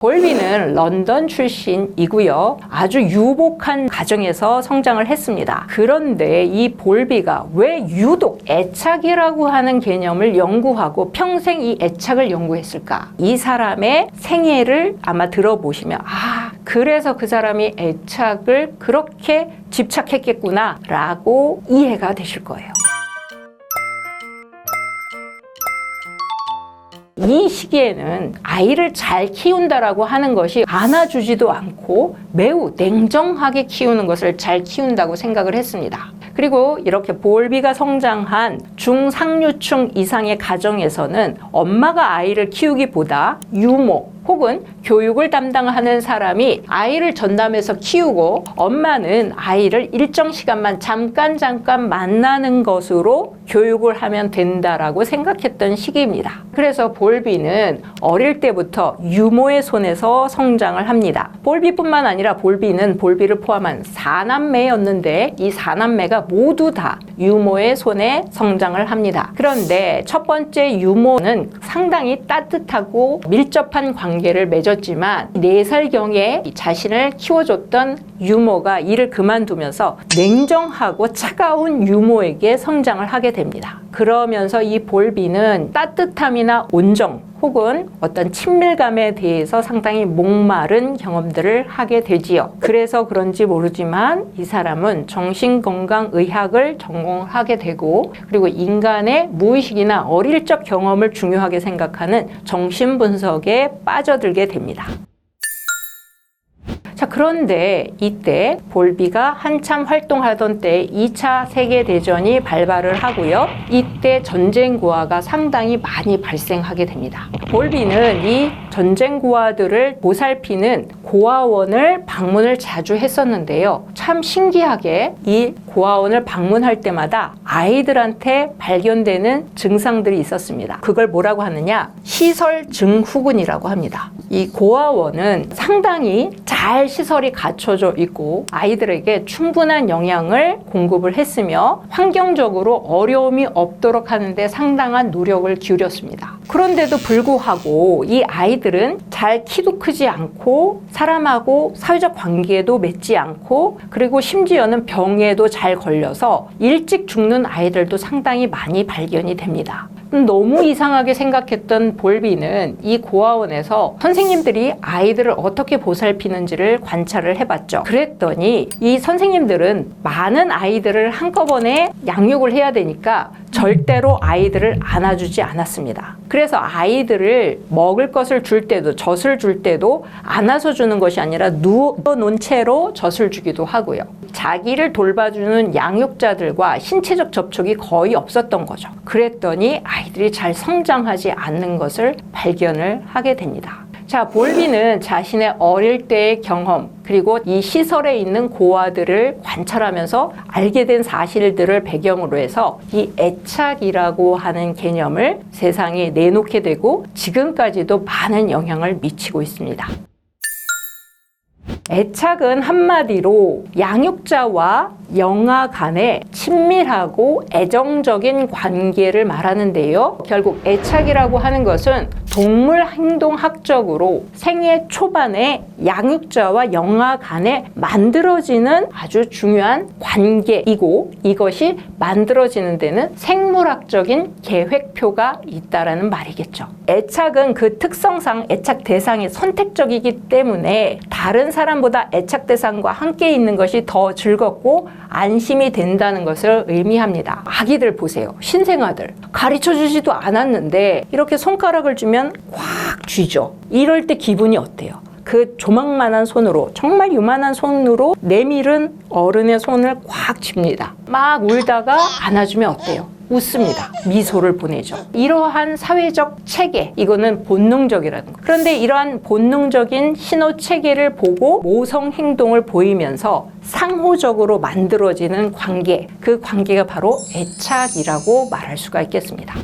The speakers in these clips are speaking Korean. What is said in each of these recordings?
볼비는 런던 출신이고요. 아주 유복한 가정에서 성장을 했습니다. 그런데 이 볼비가 왜 유독 애착이라고 하는 개념을 연구하고 평생 이 애착을 연구했을까? 이 사람의 생애를 아마 들어보시면 그래서 그 사람이 애착을 그렇게 집착했겠구나 라고 이해가 되실 거예요. 이 시기에는 아이를 잘 키운다라고 하는 것이 안아주지도 않고 매우 냉정하게 키우는 것을 잘 키운다고 생각을 했습니다. 그리고 이렇게 볼비가 성장한 중상류층 이상의 가정에서는 엄마가 아이를 키우기보다 유모 혹은 교육을 담당하는 사람이 아이를 전담해서 키우고 엄마는 아이를 일정 시간만 잠깐 만나는 것으로 교육을 하면 된다라고 생각했던 시기입니다. 그래서 볼비는 어릴 때부터 유모의 손에서 성장을 합니다. 볼비뿐만 아니라 볼비는 볼비를 포함한 4남매였는데 이 4남매가 모두 다 유모의 손에 성장을 합니다. 그런데 첫 번째 유모는 상당히 따뜻하고 밀접한 관계를 맺었지만 4살경에 자신을 키워줬던 유모가 이를 그만두면서 냉정하고 차가운 유모에게 성장을 하게 됩니다. 그러면서 이 볼비는 따뜻함이나 온정 혹은 어떤 친밀감에 대해서 상당히 목마른 경험들을 하게 되지요. 그래서 그런지 모르지만 이 사람은 정신건강의학을 전공하게 되고 그리고 인간의 무의식이나 어릴 적 경험을 중요하게 생각하는 정신분석에 빠져들게 됩니다. 자, 그런데 이때 볼비가 한참 활동하던 때 2차 세계대전이 발발을 하고요. 이때 전쟁고아가 상당히 많이 발생하게 됩니다. 볼비는 이 전쟁고아들을 보살피는 고아원을 방문을 자주 했었는데요. 참 신기하게 이 고아원을 방문할 때마다 아이들한테 발견되는 증상들이 있었습니다. 그걸 뭐라고 하느냐? 시설 증후군이라고 합니다. 이 고아원은 상당히 잘 시설이 갖춰져 있고 아이들에게 충분한 영양을 공급을 했으며 환경적으로 어려움이 없도록 하는데 상당한 노력을 기울였습니다. 그런데도 불구하고 이 아이들은 잘 키도 크지 않고 사람하고 사회적 관계도 맺지 않고 그리고 심지어는 병에도 잘 걸려서 일찍 죽는 아이들도 상당히 많이 발견이 됩니다. 너무 이상하게 생각했던 볼비는 이 고아원에서 선생님들이 아이들을 어떻게 보살피는지를 관찰을 해봤죠. 그랬더니 이 선생님들은 많은 아이들을 한꺼번에 양육을 해야 되니까 절대로 아이들을 안아주지 않았습니다. 그래서 아이들을 먹을 것을 줄 때도 젖을 줄 때도 안아서 주는 것이 아니라 누워놓은 채로 젖을 주기도 하고요. 자기를 돌봐주는 양육자들과 신체적 접촉이 거의 없었던 거죠. 그랬더니 아이들이 잘 성장하지 않는 것을 발견을 하게 됩니다. 자, 볼비는 자신의 어릴 때의 경험 그리고 이 시설에 있는 고아들을 관찰하면서 알게 된 사실들을 배경으로 해서 이 애착이라고 하는 개념을 세상에 내놓게 되고 지금까지도 많은 영향을 미치고 있습니다. 애착은 한마디로 양육자와 영아 간의 친밀하고 애정적인 관계를 말하는데요. 결국 애착이라고 하는 것은 동물 행동학적으로 생애 초반에 양육자와 영아 간에 만들어지는 아주 중요한 관계이고 이것이 만들어지는 데는 생물학적인 계획표가 있다라는 말이겠죠. 애착은 그 특성상 애착 대상이 선택적이기 때문에 다른 사람보다 애착 대상과 함께 있는 것이 더 즐겁고 안심이 된다는 것을 의미합니다. 아기들 보세요. 신생아들. 가르쳐주지도 않았는데 이렇게 손가락을 주면 꽉 쥐죠. 이럴 때 기분이 어때요? 그 조망만한 손으로 정말 요만한 손으로 내밀은 어른의 손을 꽉 쥡니다. 막 울다가 안아주면 어때요? 웃습니다. 미소를 보내죠. 이러한 사회적 체계, 이거는 본능적이라는 거. 그런데 이러한 본능적인 신호 체계를 보고 모성 행동을 보이면서 상호적으로 만들어지는 관계, 그 관계가 바로 애착이라고 말할 수가 있겠습니다.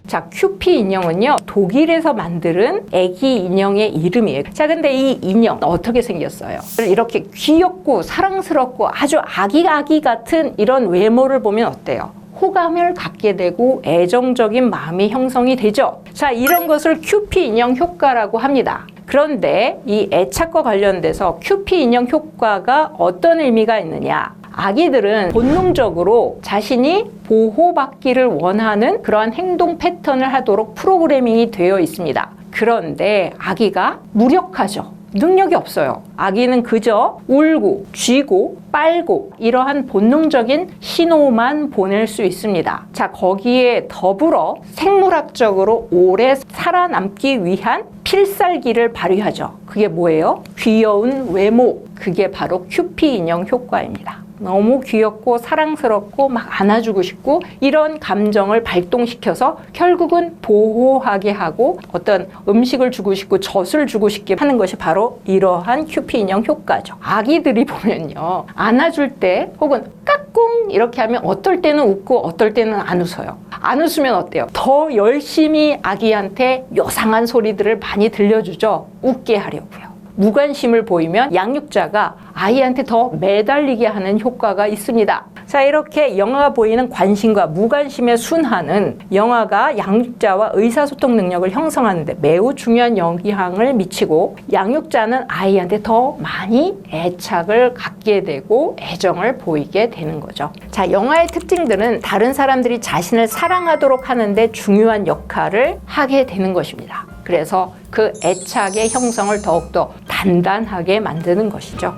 자, 큐피 인형은요, 독일에서 만드는 애기 인형의 이름이에요. 자, 근데 이 인형 어떻게 생겼어요? 이렇게 귀엽고 사랑스럽고 아주 아기 같은 이런 외모를 보면 어때요? 호감을 갖게 되고 애정적인 마음이 형성이 되죠. 자, 이런 것을 큐피 인형 효과라고 합니다. 그런데 이 애착과 관련돼서 큐피 인형 효과가 어떤 의미가 있느냐? 아기들은 본능적으로 자신이 보호받기를 원하는 그러한 행동 패턴을 하도록 프로그래밍이 되어 있습니다. 그런데 아기가 무력하죠. 능력이 없어요. 아기는 그저 울고 쥐고 빨고 이러한 본능적인 신호만 보낼 수 있습니다. 자, 거기에 더불어 생물학적으로 오래 살아남기 위한 필살기를 발휘하죠. 그게 뭐예요? 귀여운 외모. 그게 바로 큐피 인형 효과입니다. 너무 귀엽고 사랑스럽고 막 안아주고 싶고 이런 감정을 발동시켜서 결국은 보호하게 하고 어떤 음식을 주고 싶고 젖을 주고 싶게 하는 것이 바로 이러한 큐피 인형 효과죠. 아기들이 보면요, 안아줄 때 혹은 까꿍 이렇게 하면 어떨 때는 웃고 어떨 때는 안 웃어요. 안 웃으면 어때요? 더 열심히 아기한테 요상한 소리들을 많이 들려주죠. 웃게 하려고요. 무관심을 보이면 양육자가 아이한테 더 매달리게 하는 효과가 있습니다. 자, 이렇게 영아가 보이는 관심과 무관심의 순환은 영아가 양육자와 의사소통 능력을 형성하는 데 매우 중요한 영향을 미치고 양육자는 아이한테 더 많이 애착을 갖게 되고 애정을 보이게 되는 거죠. 자, 영아의 특징들은 다른 사람들이 자신을 사랑하도록 하는데 중요한 역할을 하게 되는 것입니다. 그래서 그 애착의 형성을 더욱더 단단하게 만드는 것이죠.